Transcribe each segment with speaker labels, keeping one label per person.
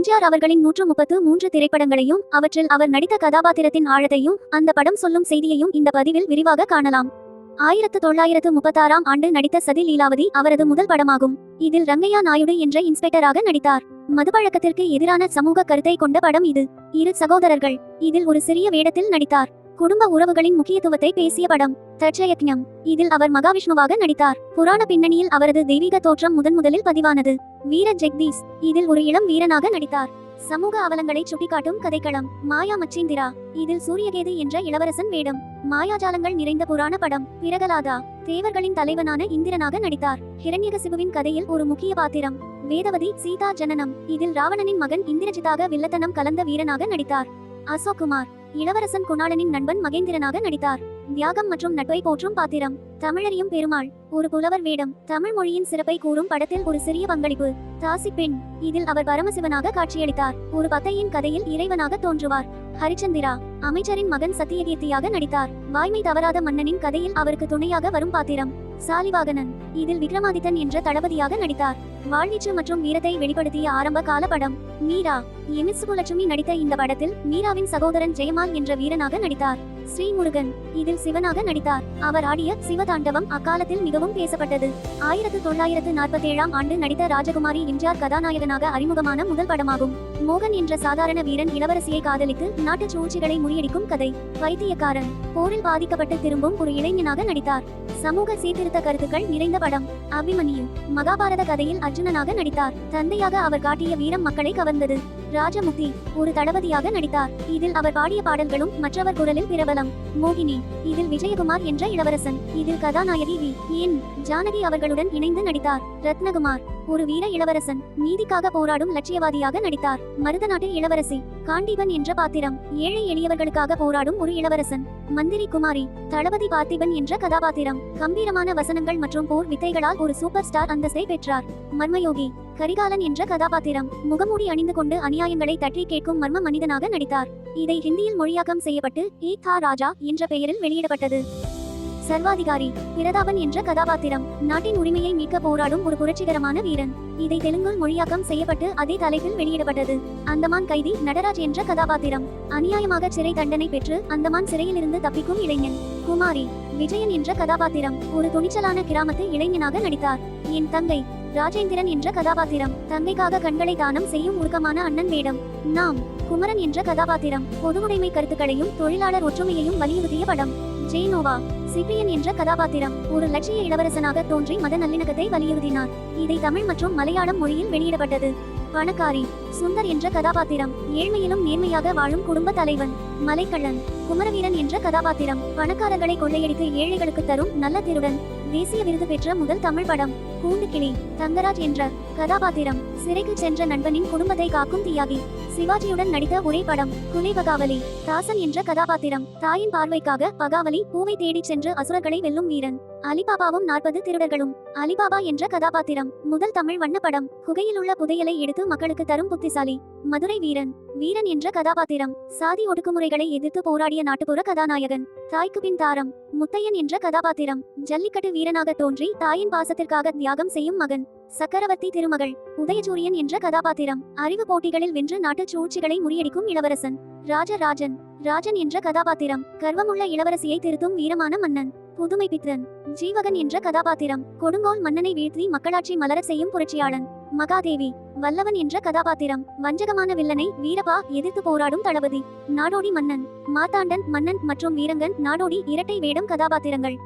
Speaker 1: எம்ஜிஆர் அவர்களின் 133 திரைப்படங்களையும் அவற்றில் அவர் நடித்த கதாபாத்திரத்தின் ஆழத்தையும் அந்த படம் சொல்லும் செய்தியையும் இந்த பதிவில் விரிவாக காணலாம். 1936ஆம் ஆண்டு நடித்த சதி லீலாவதி அவரது முதல் படமாகும். இதில் ரங்கையா நாயுடு என்ற இன்ஸ்பெக்டராக நடித்தார். மதுப்பழக்கத்திற்கு எதிரான சமூக கருத்தை கொண்ட படம் இது. இரு சகோதரர்கள். இதில் ஒரு சிறிய வேடத்தில் நடித்தார். குடும்ப உறவுகளின் முக்கியத்துவத்தை பேசிய படம். தட்சயக்ஞம். இதில் அவர் மகாவிஷ்ணுவாக நடித்தார். புராண பின்னணியில் அவரது தெய்வீக தோற்றம் முதலில் பதிவானது. வீர ஜெக்தீஷ். இதில் ஒரு இளம் வீரனாக நடித்தார். சமூக அவலங்களை சுட்டிக்காட்டும் கதைக்களம். மாயா மச்சேந்திரா. இதில் சூரியகேது என்ற இளவரசன் வேடம். மாயாஜாலங்கள் நிறைந்த புராண படம். பிரகலாதா. தேவர்களின் தலைவனான இந்திரனாக நடித்தார். ஹிரண்யகசிபுவின் கதையில் ஒரு முக்கிய பாத்திரம். வேதவதி சீதா ஜனனம். இதில் ராவணனின் மகன் இந்திரஜித்தாக வில்லத்தனம் கலந்த வீரனாக நடித்தார். அசோக் குமார். இளவரசன் குணாளனின் நண்பன் மகேந்திரனாக நடித்தார். தியாகம் மற்றும் நட்பை போற்றும் பாத்திரம். தமிழறியும் பெருமாள். ஒரு புலவர் வேடம். தமிழ் மொழியின் சிறப்பை கூறும் படத்தில் ஒரு சிறிய பங்களிப்பு. தாசி பெண். இதில் அவர் பரமசிவனாக காட்சியளித்தார். ஒரு பத்தையின் கதையில் இறைவனாக தோன்றுவார். ஹரிச்சந்திரா. அமைச்சரின் மகன் சத்தியகீர்த்தியாக நடித்தார். வாய்மை தவறாத மன்னனின் கதையில் அவருக்கு துணையாக வரும் பாத்திரம். சாலிவாகனன். இதில் விக்ரமாதித்தன் என்ற தளபதியாக நடித்தார். வாழ்வீச்சு மற்றும் வீரத்தை வெளிப்படுத்திய ஆரம்ப கால படம். மீரா. எம்.எஸ். சுப்புலட்சுமி நடித்த இந்த படத்தில் மீராவின் சகோதரன் ஜெயமால் என்ற வீரனாக நடித்தார். ஸ்ரீமுருகன். இதில் சிவனாக நடித்தார். அவர் ஆடிய சிவதாண்டவம் அக்காலத்தில் மிகவும் பேசப்பட்டது. 1947ஆம் ஆண்டு நடித்த ராஜகுமாரி எம்ஜிஆர் கதாநாயகனாக அறிமுகமான முதல் படமாகும். மோகன் என்ற சாதாரண வீரன் இளவரசியை காதலித்து நாட்டு சூழ்ச்சிகளை முறியடிக்கும் கதை. வைத்தியக்காரன். போரில் பாதிக்கப்பட்டு திரும்பும் ஒரு இளைஞனாக நடித்தார். சமூக சீர்திருத்த கருத்துக்கள் நிறைந்த படம். அபிமன்யு. மகாபாரத கதையில் அர்ஜுனனாக நடித்தார். தந்தையாக அவர் காட்டிய வீரம் மக்களை கவர்ந்தது. ராஜமுக்தி. ஒரு தளபதியாக நடித்தார். இதில் அவர் பாடிய பாடல்களும் மற்றவர் குரலில் பிரபலம். மோகினி. இதில் விஜயகுமார் என்ற இளவரசன். இதில் கதாநாயகி என். ஜானகி அவர்களுடன் இணைந்து நடித்தார். ரத்னகுமார். ஒரு வீர இளவரசன். நீதிக்காக போராடும் லட்சியவாதியாக நடித்தார். மருதநாட்டு இளவரசி. காண்டீபன் என்ற பாத்திரம். ஏழை எளியவர்களுக்காக போராடும் ஒரு இளவரசன். மந்திரி குமாரி. தளபதி பார்த்திபன் என்ற கதாபாத்திரம். கம்பீரமான வசனங்கள் மற்றும் போர் வித்தைகளால் ஒரு சூப்பர் ஸ்டார் அந்தஸ்தை பெற்றார். மர்மயோகி. கரிகாலன் என்ற கதாபாத்திரம். முகமூடி அணிந்து கொண்டு அநியாயங்களை தட்டி கேட்கும் மர்ம மனிதனாக நடித்தார். இதை ஹிந்தியில் மொழியாக்கம் செய்யப்பட்டு ஈ ராஜா என்ற பெயரில் வெளியிடப்பட்டது. சர்வாதிகாரி. பிரதாபன் என்ற கதாபாத்திரம். நாட்டின் உரிமையை மீட்க போராடும் ஒரு புரட்சிகரமான வீரன். இதை தெலுங்கில் மொழியாக்கம் செய்யப்பட்டு அதே தலைப்பில் வெளியிடப்பட்டது. அந்தமான் கைதி. நடராஜ் என்ற கதாபாத்திரம். அநியாயமாக சிறை தண்டனை பெற்று அந்தமான் சிறையிலிருந்து தப்பிக்கும் இளைஞன். குமாரி. விஜயன் என்ற கதாபாத்திரம். ஒரு துணிச்சலான கிராமத்து இளைஞனாக நடித்தார். என் தங்கை. ராஜேந்திரன் என்ற கதாபாத்திரம். தங்கைக்காக கண்களை தானம் செய்யும் உருக்கமான அண்ணன் வேடம். நாம். குமரன் என்ற கதாபாத்திரம். பொதுவுடைமை கருத்துக்களையும் தொழிலாளர் ஒற்றுமையையும் வலியுறுத்திய படம். ஜெயனோவா. சிப்ரியன் என்ற கதாபாத்திரம். ஒரு லட்சிய இளவரசனாக தோன்றி மத நல்லிணக்கத்தை வலியுறுத்தினார். இதை தமிழ் மற்றும் மலையாளம் மொழியில் வெளியிடப்பட்டது. பணக்காரி. சுந்தர் என்ற கதாபாத்திரம். ஏழ்மையிலும் நேர்மையாக வாழும் குடும்ப தலைவன். மலைக்கள்ளன். குமரவீரன் என்ற கதாபாத்திரம். பணக்காரர்களை கொள்ளையடித்து ஏழைகளுக்கு தரும் நல்ல திருடன். தேசிய விருது பெற்ற முதல் தமிழ் படம். கூண்டுக்கிளி. தங்கராஜ் என்ற கதாபாத்திரம். சிறைக்கு சென்ற நண்பனின் குடும்பத்தை காக்கும் தியாகி. சிவாஜியுடன் நடித்த ஒரே படம். குலேபகாவலி. தாசன் என்ற கதாபாத்திரம். தாயின் பார்வைக்காக பகாவலி பூவை தேடிச் சென்று அசுரர்களை வெல்லும் வீரன். அலிபாபாவும் 40 திருடர்களும். அலிபாபா என்ற கதாபாத்திரம். முதல் தமிழ் வண்ண படம். குகையில் உள்ள புதையலை எடுத்து மக்களுக்கு தரும் புத்திசாலி. மதுரை வீரன். வீரன் என்ற கதாபாத்திரம். சாதி ஒடுக்குமுறைகளை எதிர்த்து போராடிய நாட்டுப்புற கதாநாயகன். தாய்க்கு பின் தாரம். முத்தையன் என்ற கதாபாத்திரம். ஜல்லிக்கட்டு வீரனாக தோன்றி தாயின் பாசத்திற்காக தியாகம் செய்யும் மகன். சக்கரவர்த்தி திருமகள். உதயசூரியன் என்ற கதாபாத்திரம். அறிவு போட்டிகளில் வென்று நாட்டு சூழ்ச்சிகளை முறியடிக்கும் இளவரசன். ராஜராஜன். ராஜன் என்ற கதாபாத்திரம். கர்வமுள்ள இளவரசியை திருத்தும் வீரமான மன்னன். புதுமை பித்தன். ஜீவகன் என்ற கதாபாத்திரம். கொடுங்கோல் மன்னனை வீழ்த்தி மக்களாட்சி மலர செய்யும் புரட்சியாளன். மகாதேவி. வல்லவன் என்ற கதாபாத்திரம். வஞ்சகமான வில்லனை வீரபா எதிர்த்து போராடும் தளபதி. நாடோடி மன்னன். மார்த்தாண்டன் மன்னன் மற்றும் வீரங்கன் நாடோடி இரட்டை வேடம் கதாபாத்திரங்கள்.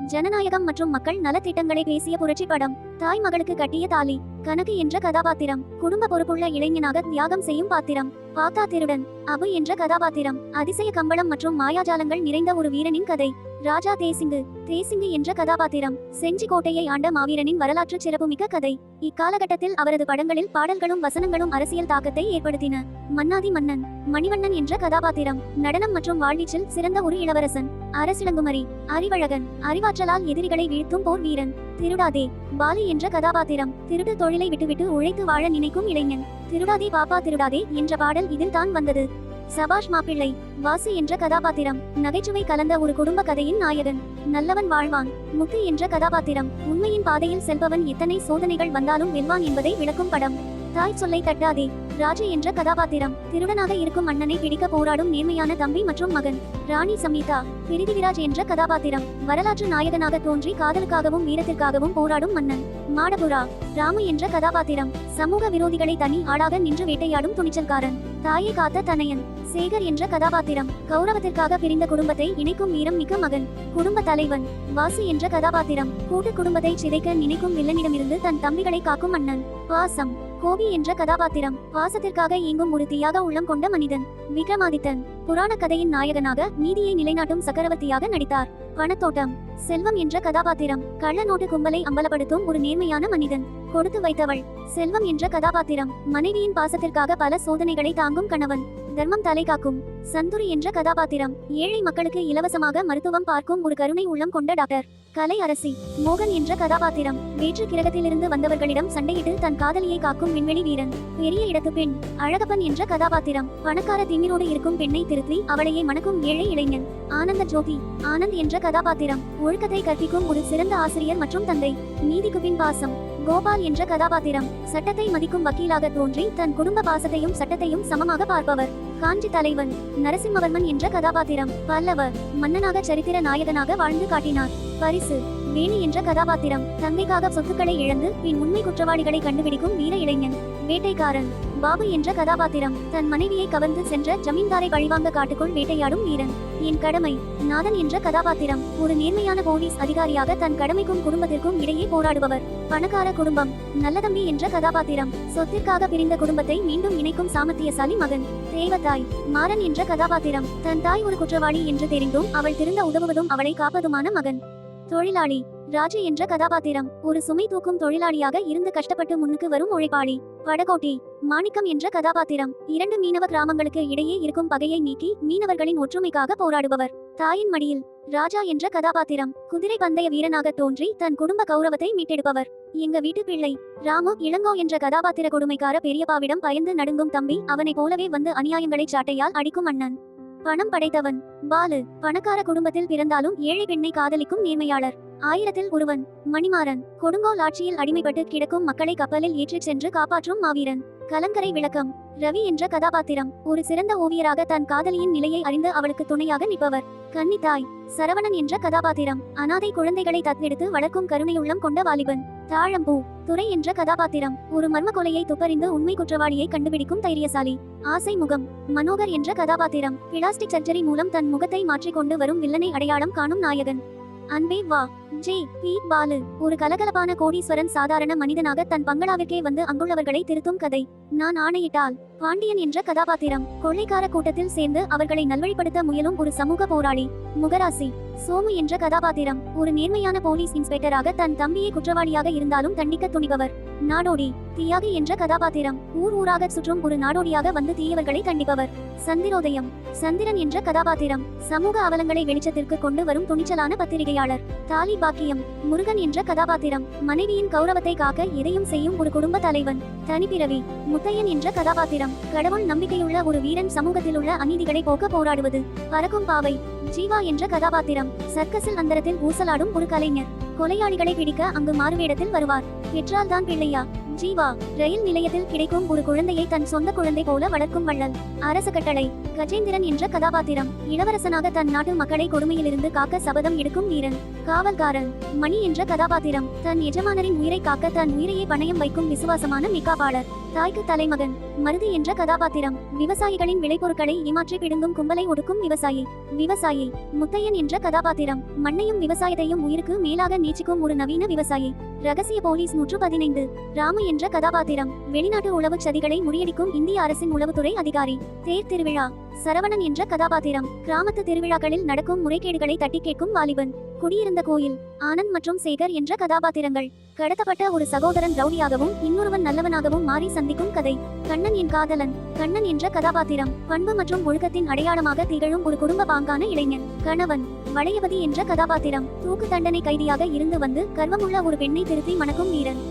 Speaker 1: ஜனநாயகம் மற்றும் மக்கள் நலத்திட்டங்களை பேசிய புரட்சி படம். தாய் மகளுக்கு கட்டிய தாலி. கனகு என்ற கதாபாத்திரம். குடும்ப பொறுப்புள்ள இளைஞனாக தியாகம் செய்யும் பாத்திரம். பாத்தா திருடன். அபு என்ற கதாபாத்திரம். அதிசய கம்பளம் மற்றும் மாயாஜாலங்கள் நிறைந்த ஒரு வீரனின் கதை. ராஜா தேசிங்கு. தேசிங்கு என்ற கதாபாத்திரம். செஞ்சி கோட்டையை ஆண்ட மாவீரனின் வரலாற்று சிறப்புமிக்க கதை. இக்காலகட்டத்தில் அவரது படங்களில் பாடல்களும் வசனங்களும் அரசியல் தாக்கத்தை ஏற்படுத்தின. மன்னாதி மன்னன். மணிவண்ணன் என்ற கதாபாத்திரம். நடனம் மற்றும் வாழ்வீச்சில் சிறந்த ஒரு இளவரசன். அரசிளங்குமரி. அறிவழகன். அறிவாற்றலால் எதிரிகளை வீழ்த்தும் போர் வீரன். திருடாதே. பாலி என்ற கதாபாத்திரம். திருட்டு தொழிலை விட்டுவிட்டு உழைத்து வாழ நினைக்கும் இளைஞன். திருடாதே பாப்பா திருடாதே என்ற பாடல் இதில் தான் வந்தது. சபாஷ் மாப்பிள்ளை. வாசு என்ற கதாபாத்திரம். நகைச்சுவை கலந்த ஒரு குடும்ப கதையின் நாயகன். நல்லவன் வாழ்வான். முத்து என்ற கதாபாத்திரம். உண்மையின் பாதையில் செல்பவன் எத்தனை சோதனைகள் வந்தாலும் வெல்வான் என்பதை விளக்கும் படம். தாய் சொல்லை தட்டாதே. ராஜு என்ற கதாபாத்திரம் திருடனாக இருக்கும் அண்ணனை பிடிக்க போராடும் நேர்மையான தம்பி மற்றும் மகன். ராணி சமீதா. பிரிதிவிராஜ் என்ற கதாபாத்திரம் வரலாற்று நாயகனாக தோன்றி காதலுக்காகவும் வீரத்திற்காகவும் போராடும் மன்னன். மாடபுரா. ராமு என்ற கதாபாத்திரம் சமூக விரோதிகளை தனி ஆளாக நின்று வேட்டையாடும் துணிச்சல்காரன். தாயை காத்த தனையன். சேகர் என்ற கதாபாத்திரம் கௌரவத்திற்காக பிரிந்த குடும்பத்தை இணைக்கும் வீரம் மிக்க மகன். குடும்ப தலைவன். வாசு என்ற கதாபாத்திரம் கூட்டு குடும்பத்தை சிதைக்க நினைக்கும் வில்லனிடமிருந்து தன் தம்பிகளை காக்கும் அண்ணன். பாசம். கோபி என்ற கதாபாத்திரம் பாசத்திற்காக இயங்கும் ஒரு தீயாக உள்ளம் கொண்ட மனிதன். விக்ரமாதித்தன். புராண கதையின் நாயகனாக நீதியை நிலைநாட்டும் சக்கரவர்த்தியாக நடித்தார். பணத்தோட்டம். செல்வம் என்ற கதாபாத்திரம் கள்ள நோட்டு கும்பலை அம்பலப்படுத்தும் ஒரு நேர்மையான மனிதன். கொடுத்து வைத்தவள். செல்வம் என்ற கதாபாத்திரம் மனைவியின் பாசத்திற்காக பல சோதனைகளை தாங்கும் கணவன். தர்மம் தலை காக்கும். சந்துரு என்ற கதாபாத்திரம் ஏழை மக்களுக்கு இலவசமாக மருத்துவம் பார்க்கும் ஒரு கருணை உள்ளம் கொண்ட டாக்டர். கலை அரசி. மோகன் என்ற கதாபாத்திரம் வேற்று கிரகத்திலிருந்து வந்தவர்களிடம் சண்டையிட்டு தன் காதலியை காக்கும் விண்வெளி வீரன். பெரிய இடத்து பெண். அழகப்பன் என்ற கதாபாத்திரம் பணக்கார திமிரோடு இருக்கும் பெண்ணை திருத்தி அவளையே மணக்கும் ஏழை இளைஞன். ஆனந்த ஜோதி. ஆனந்த் என்ற கதாபாத்திரம் ஒழுக்கத்தை கற்பிக்கும் ஒரு சிறந்த ஆசிரியர் மற்றும் தந்தை. நீதிக்கு பின் பாசம். கோபால் என்ற கதாபாத்திரம் சட்டத்தை மதிக்கும் வக்கீலாக தோன்றி தன் குடும்ப பாசத்தையும் சட்டத்தையும் சமமாக பார்ப்பவர். காஞ்சி தலைவன். நரசிம்மவர்மன் என்ற கதாபாத்திரம் பல்லவர் மன்னனாக சரித்திர நாயகனாக வாழ்ந்து காட்டினார். பரிசு. வேணி என்ற கதாபாத்திரம் தங்கைக்காக சொத்துக்களை இழந்து பின் உண்மை குற்றவாளிகளை கண்டுபிடிக்கும் வீர இளைஞன். வேட்டைக்காரன். பாபு என்ற கதாபாத்திரம் தன் மனைவியை கவர்ந்து சென்ற ஜமீன்தாரை பழிவாங்க காட்டுக்குள் வேட்டையாடும் வீரன். என் கடமை. நாதன் என்ற கதாபாத்திரம் ஒரு நேர்மையான போலீஸ் அதிகாரியாக தன் கடமைக்கும் குடும்பத்திற்கும் இடையே போராடுபவர். பணக்கார குடும்பம். நல்லதம்பி என்ற கதாபாத்திரம் சொத்திற்காக பிரிந்த குடும்பத்தை மீண்டும் இணைக்கும் சாமர்த்தியசாலி மகன். தேவதாய். மாறன் என்ற கதாபாத்திரம் தன் தாய் ஒரு குற்றவாளி என்று தெரிந்தும் அவள் திருந்த உதவுவதும் அவளை காப்பதுமான மகன். தொழிலாளி. ராஜு என்ற கதாபாத்திரம் ஒரு சுமை தூக்கும் தொழிலாளியாக இருந்து கஷ்டப்பட்டு முன்னுக்கு வரும் உழைப்பாளி. வடகோட்டி. மாணிக்கம் என்ற கதாபாத்திரம் இரண்டு மீனவ கிராமங்களுக்கு இடையே இருக்கும் பகையை நீக்கி மீனவர்களின் ஒற்றுமைக்காக போராடுபவர். தாயின் மடியில். ராஜா என்ற கதாபாத்திரம் குதிரை பந்தய வீரனாக தோன்றி தன் குடும்ப கௌரவத்தை மீட்டெடுப்பவர். எங்க வீட்டு பிள்ளை. ராமு. இளங்கோ என்ற கதாபாத்திர கொடுமைக்கார பெரியப்பாவிடம் பயந்து நடுங்கும் தம்பி அவனை போலவே வந்து அநியாயங்களை சாட்டையால் அடிக்கும் அண்ணன். பணம் படைத்தவன். பாலு. பணக்கார குடும்பத்தில் பிறந்தாலும் ஏழை பெண்ணை காதலிக்கும் நேர்மையாளர். ஆயிரத்தில் ஒருவன். மணிமாறன். கொடுங்கோல் ஆட்சியில் அடிமைப்பட்டு கிடக்கும் மக்களை கப்பலில் ஏற்றிச் சென்று காப்பாற்றும் மாவீரன். கலங்கரை விளக்கம். ரவி என்ற கதாபாத்திரம் ஒரு சிறந்த ஓவியராக தன் காதலியின் நிலையை அறிந்து அவளுக்கு துணையாக நிற்பவர். கன்னித்தாய். சரவணன் என்ற கதாபாத்திரம் அனாதை குழந்தைகளை தத்தெடுத்து வளர்க்கும் கருணையுள்ளம் கொண்ட வாலிபன். தாழம்பூ. துரை என்ற கதாபாத்திரம் ஒரு மர்ம கொலையை துப்பறிந்து உண்மை குற்றவாளியை கண்டுபிடிக்கும் தைரியசாலி. ஆசை முகம். மனோகர் என்ற கதாபாத்திரம் பிளாஸ்டிக் சர்ஜரி மூலம் தன் முகத்தை மாற்றிக்கொண்டு வரும் வில்லனை அடையாளம் காணும் நாயகன். அன்பே வா. ஜே. பி. பாலு ஒரு கலகலப்பான கோடீஸ்வரன் சாதாரண மனிதனாக தன் பங்களாவிற்கே வந்து அங்குள்ளவர்களை திருத்தும் கதை. நான் ஆணையிட்டால். பாண்டியன் என்ற கதாபாத்திரம் கொள்ளைக்கார கூட்டத்தில் சேர்ந்து அவர்களை நல்வழிப்படுத்த முயலும் ஒரு சமூக போராளி. முகராசி. சோமு என்ற கதாபாத்திரம் ஒரு நேர்மையான போலீஸ் இன்ஸ்பெக்டராக தன் தம்பியை குற்றவாளியாக இருந்தாலும் தண்டிக்க துணிபவர். நாடோடி. தியாகி என்ற கதாபாத்திரம் ஊர் ஊராக சுற்றும் ஒரு நாடோடியாக வந்து தீயவர்களை தண்டிப்பவர். சந்திரோதயம். சந்திரன் என்ற கதாபாத்திரம் சமூக அவலங்களை வெளிச்சத்திற்கு கொண்டு வரும் துணிச்சலான பத்திரிகையாளர். தாலி பாக்கியம். முருகன் என்ற கதாபாத்திரம் மனைவியின் கௌரவத்தை காக்க எதையும் செய்யும் ஒரு குடும்ப தலைவன். தனிப்பிறவி. முத்தையன் என்ற கதாபாத்திரம் கடவுள் நம்பிக்கையுள்ள ஒரு வீரன் சமூகத்திலுள்ள அநீதிகளை போக்க போராடுவது. பறக்கும் பாவை. ஜீவா என்ற கதாபாத்திரம் சர்க்கஸில் அந்தரத்தில் ஊசலாடும் ஒரு கலைஞர். கொலையாளிகளை பிடிக்க அங்கு மாறுவேடத்தில் வருவார். பெற்றால் தான் பிள்ளையா. ஜீவா. ரயில் நிலையத்தில் கிடைக்கும் ஒரு குழந்தையை தன் சொந்த குழந்தை போல வளர்க்கும் வள்ளல். அரச கட்டளை. கஜேந்திரன் என்ற கதாபாத்திரம் இளவரசனாக தன் நாட்டு மக்களை கொடுமையிலிருந்து காக்க சபதம் எடுக்கும் வீரன். காவல்காரன். மணி என்ற கதாபாத்திரம் தன் எஜமானரின் உயிரை காக்க தன் உயிரையே பணயம் வைக்கும் விசுவாசமான மிகாபாளர். தாய்க்கு தலைமகன். மருது என்ற கதாபாத்திரம் விவசாயிகளின் விளைபொருட்களை ஏமாற்றி பிடுங்கும் கும்பலை ஒடுக்கும் விவசாயி. விவசாயி. முத்தையன் என்ற கதாபாத்திரம் மண்ணையும் விவசாயத்தையும் உயிருக்கு மேலாக நேசிக்கும் ஒரு நவீன விவசாயி. ரகசிய போலீஸ் 115. ராமு என்ற கதாபாத்திரம் வெளிநாட்டு உளவு சதிகளை முறியடிக்கும் இந்திய அரசின் உளவுத்துறை அதிகாரி. தேர் திருவிழா. சரவணன் என்ற கதாபாத்திரம் கிராமத்து திருவிழாக்களில் நடக்கும் முறைகேடுகளை தட்டி கேட்கும் வாலிபன். குடியிருந்த கோயில். ஆனந்த் மற்றும் சேகர் என்ற கதாபாத்திரங்கள் கடத்தப்பட்ட ஒரு சகோதரன் ரவுடியாகவும் இன்னொருவன் நல்லவனாகவும் மாறி சந்திக்கும் கதை. கண்ணன் என் காதலன். கண்ணன் என்ற கதாபாத்திரம் பண்பு மற்றும் ஒழுக்கத்தின் அடையாளமாக திகழும் ஒரு குடும்ப பாங்கான இளைஞன். கணவன். வளையபதி என்ற கதாபாத்திரம் தூக்கு தண்டனை கைதியாக இருந்து வந்து கர்வமுள்ள ஒரு பெண்ணை திருத்தி மணக்கும் வீரன்.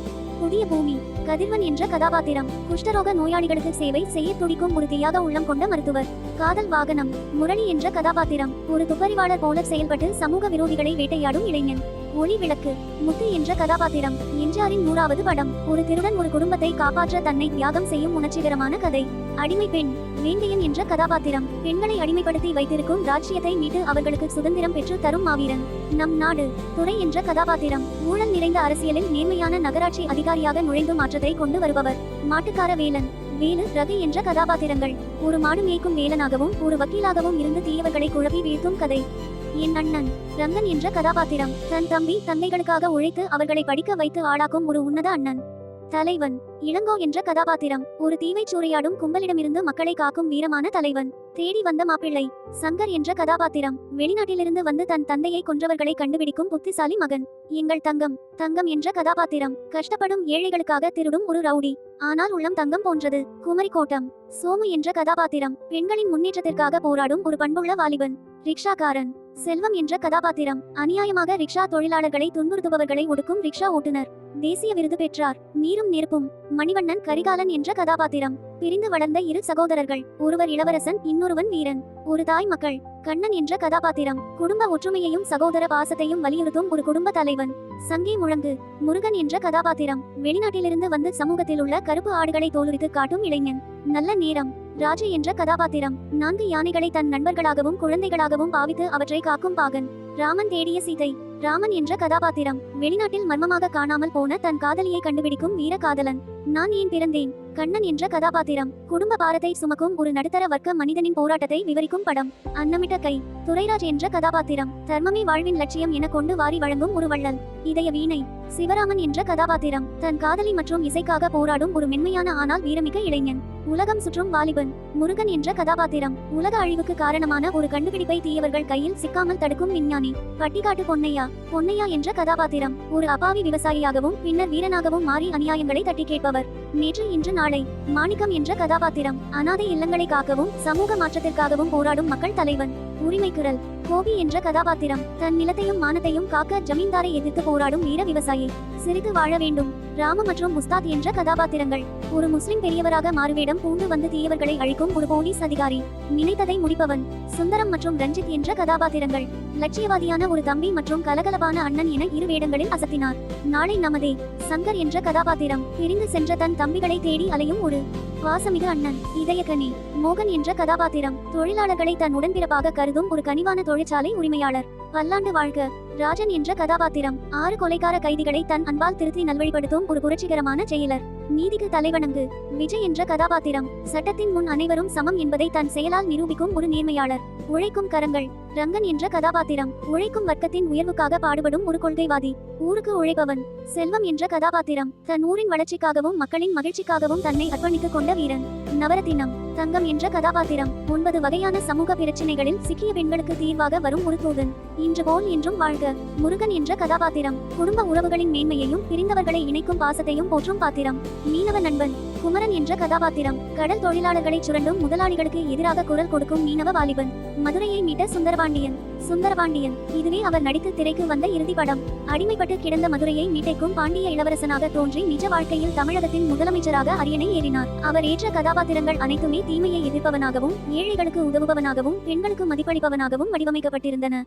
Speaker 1: புதிய பூமி. கதிர்வன் என்ற கதாபாத்திரம் குஷ்டரோக நோயாளிகளுக்கு சேவை செய்ய துடிக்கும் ஒரு தியாக உள்ளம் கொண்ட மருத்துவர். காதல் வாகனம். முரளி என்ற கதாபாத்திரம் ஒரு துப்பறிவாளர் போல செயல்பட்டு சமூக விரோதிகளை வேட்டையாடும் இளைஞன். ஒளி விளக்கு. முத்து என்ற கதாபாத்திரம் எம்ஜிஆரின் 100வது படம். ஒரு திருடன் ஒரு குடும்பத்தை காப்பாற்ற தன்னை தியாகம் செய்யும் உணர்ச்சிகரமான கதை. அடிமை பெண் வேங்கையன் என்ற கதாபாத்திரம் பெண்களை அடிமைப்படுத்தி வைத்திருக்கும் ராஜ்யத்தை மீட்டு அவர்களுக்கு சுதந்திரம் பெற்று தரும் மாவீரன். நம் நாடு. துரை என்ற கதாபாத்திரம் ஊழல் நிறைந்த அரசியலில் நேர்மையான நகராட்சி அதிகாரியாக நுழைந்து மாற்றத்தை கொண்டு வருபவர். மாட்டுக்கார வேலன். வேலு ரகு என்ற கதாபாத்திரங்கள் ஒரு மாடு மேய்க்கும் வேலனாகவும் ஒரு வக்கீலாகவும் இருந்து தீயவர்களை குழப்பி வீழ்த்தும் கதை. என் அண்ணன். ரங்கன் என்ற கதாபாத்திரம் தன் தம்பி தங்கைகளுக்காக உழைத்து அவர்களை படிக்க வைத்து ஆளாக்கும் ஒரு உன்னத அண்ணன். தலைவன். இளங்கோ என்ற கதாபாத்திரம் ஒரு தீவை சூறையாடும் கும்பலிடமிருந்து மக்களை காக்கும் வீரமான தலைவன். தேடி வந்த மாப்பிள்ளை. சங்கர் என்ற கதாபாத்திரம் வெளிநாட்டிலிருந்து வந்து தன் தந்தையை கொன்றவர்களை கண்டுபிடிக்கும் புத்திசாலி மகன். எங்கள் தங்கம். தங்கம் என்ற கதாபாத்திரம் கஷ்டப்படும் ஏழைகளுக்காக திருடும் ஒரு ரவுடி. ஆனால் உள்ளம் தங்கம் போன்றது. குமரி கோட்டம். சோமு என்ற கதாபாத்திரம் பெண்களின் முன்னேற்றத்திற்காக போராடும் ஒரு பண்புள்ள வாலிபன். ரிக்ஷாக்காரன். செல்வம் என்ற கதாபாத்திரம் அநியாயமாக ரிக்ஷா தொழிலாளர்களை துன்புறுத்துபவர்களை ஒடுக்கும் ரிக்ஷா ஓட்டுநர். தேசிய விருது பெற்றார். நீரும் நெருப்பும். மணிவண்ணன் கரிகாலன் என்ற கதாபாத்திரம் பிரிந்து வளர்ந்த இரு சகோதரர்கள். ஒருவர் இளவரசன், இன்னொருவன் வீரன். ஒரு தாய் மக்கள். கண்ணன் என்ற கதாபாத்திரம் குடும்ப ஒற்றுமையையும் சகோதர பாசத்தையும் வலியுறுத்தும் ஒரு குடும்ப தலைவன். சங்கே முழங்கு. முருகன் என்ற கதாபாத்திரம் வெளிநாட்டிலிருந்து வந்து சமூகத்தில் உள்ள கருப்பு ஆடுகளை தோலுரித்து காட்டும் இளைஞன். நல்ல நேரம். ராஜு என்ற கதாபாத்திரம் 4 யானைகளை தன் நண்பர்களாகவும் குழந்தைகளாகவும் பாவித்து அவற்றை காக்கும் பாகன். ராமன் தேடிய சீதை. ராமன் என்ற கதாபாத்திரம் வெளிநாட்டில் மர்மமாக காணாமல் போன தன் காதலியை கண்டுபிடிக்கும் வீர காதலன். நான் ஏன் பிறந்தேன். கண்ணன் என்ற கதாபாத்திரம் குடும்ப பாரத்தை சுமக்கும் ஒரு நடுத்தர வர்க்க மனிதனின் போராட்டத்தை விவரிக்கும் படம். அன்னமிட்ட கை. துரைராஜ் என்ற கதாபாத்திரம் தர்மமே வாழ்வின் லட்சியம் என கொண்டு வாரி வழங்கும் ஒரு வள்ளல். இதய வீணை. சிவராமன் என்ற கதாபாத்திரம் தன் காதலி மற்றும் இசைக்காக போராடும் ஒரு மென்மையான ஆனால் வீரமிக்க இளைஞன். உலகம் சுற்றும் வாலிபன். முருகன் என்ற கதாபாத்திரம் உலக அழிவுக்கு காரணமான ஒரு கண்டுபிடிப்பை தீயவர்கள் கையில் சிக்காமல் தடுக்கும் விஞ்ஞானி. பட்டிக்காட்டு பொன்னையா. பொன்னையா என்ற கதாபாத்திரம் ஒரு அப்பாவி விவசாயியாகவும் பின்னர் வீரனாகவும் மாறி அநியாயங்களை தட்டி கேட்பவர். நேற்று இன்று நாளை. மாணிக்கம் என்ற கதாபாத்திரம் அனாதை இல்லங்களை காக்கவும் சமூக மாற்றத்திற்காகவும் போராடும் மக்கள் தலைவன். உரிமை குரல். கோபி என்ற கதாபாத்திரம் தன் நிலத்தையும் மானத்தையும் காக்க ஜமீன்தாரை எதிர்த்து போராடும் வீர விவசாயி. சிரித்து வாழ வேண்டும். ராமு மற்றும் முஸ்தாத் என்ற கதாபாத்திரங்கள் ஒரு முஸ்லிம் பெரியவராக மாறுவேடம் பூண்டு வந்து தீயவர்களை அழிக்கும் ஒரு போலீஸ் அதிகாரி. நினைத்ததை முடிப்பவன். சுந்தரம் மற்றும் ரஞ்சித் என்ற கதாபாத்திரங்கள் லட்சியவாதியான ஒரு தம்பி மற்றும் கலகலப்பான அண்ணன் என இரு வேடங்களில் அசத்தினார். நாளை நமதே. சங்கர் என்ற கதாபாத்திரம் பிரிந்து சென்ற தன் தம்பிகளை தேடி அலையும் ஒரு வாசமிகு அண்ணன். இதயக்கனி. மோகன் என்ற கதாபாத்திரம் தொழிலாளர்களை தன் உடன்பிறப்பாக கருதும் ஒரு கனிவான தொழிற்சாலை உரிமையாளர். பல்லாண்டு வாழ்க. ராஜன் என்ற கதாபாத்திரம் 6 கொலைகார கைதிகளை தன் அன்பால் திருத்தி நல்வழிப்படுத்தும் ஒரு புரட்சிகரமான செயலர். நீதிக்கு தலைவணங்கு. விஜய் என்ற கதாபாத்திரம் சட்டத்தின் முன் அனைவரும் சமம் என்பதை தன் செயலால் நிரூபிக்கும் ஒரு நேர்மையாளர். உழைக்கும் கரங்கள். ரங்கன் என்ற கதாபாத்திரம் உழைக்கும் வர்க்கத்தின் உயர்வுக்காக பாடுபடும் ஒரு கொள்கைவாதி. ஊருக்கு உழைப்பவன். செல்வம் என்ற கதாபாத்திரம் தன் ஊரின் வளர்ச்சிக்காகவும் மக்களின் மகிழ்ச்சிக்காகவும் தன்னை அர்ப்பணித்துக் கொண்ட வீரன். நவரத்தினம். தங்கம் என்ற கதாபாத்திரம் 9 வகையான சமூக பிரச்சினைகளில் சிக்கிய பெண்களுக்கு தீர்வாக வரும் ஒரு தூதன். இன்று போல் என்றும் வாழ்க. முருகன் என்ற கதாபாத்திரம் குடும்ப உறவுகளின் மேன்மையையும் பிரிந்தவர்களை இணைக்கும் பாசத்தையும் போற்றும் பாத்திரம். மீனவ நண்பன். குமரன் என்ற கதாபாத்திரம் கடல் தொழிலாளர்களை சுரண்டும் முதலாளிகளுக்கு எதிராக குரல் கொடுக்கும் மீனவ வாலிபன். மதுரையை மீட்ட சுந்தரபாண்டியன் இதுவே அவர் நடித்து திரைக்கு வந்த இறுதி படம். அடிமைப்பட்டு கிடந்த மதுரையை மீட்டைக்கும் பாண்டிய இளவரசனாக தோன்றி நிஜ வாழ்க்கையில் தமிழகத்தின் முதலமைச்சராக அரியணை ஏறினார். அவர் ஏற்ற கதாபாத்திரங்கள் அனைத்துமே தீமையை எதிர்ப்பவனாகவும் ஏழைகளுக்கு உதவுபவனாகவும் பெண்களுக்கு மதிப்பளிப்பவனாகவும் வடிவமைக்கப்பட்டிருந்தன.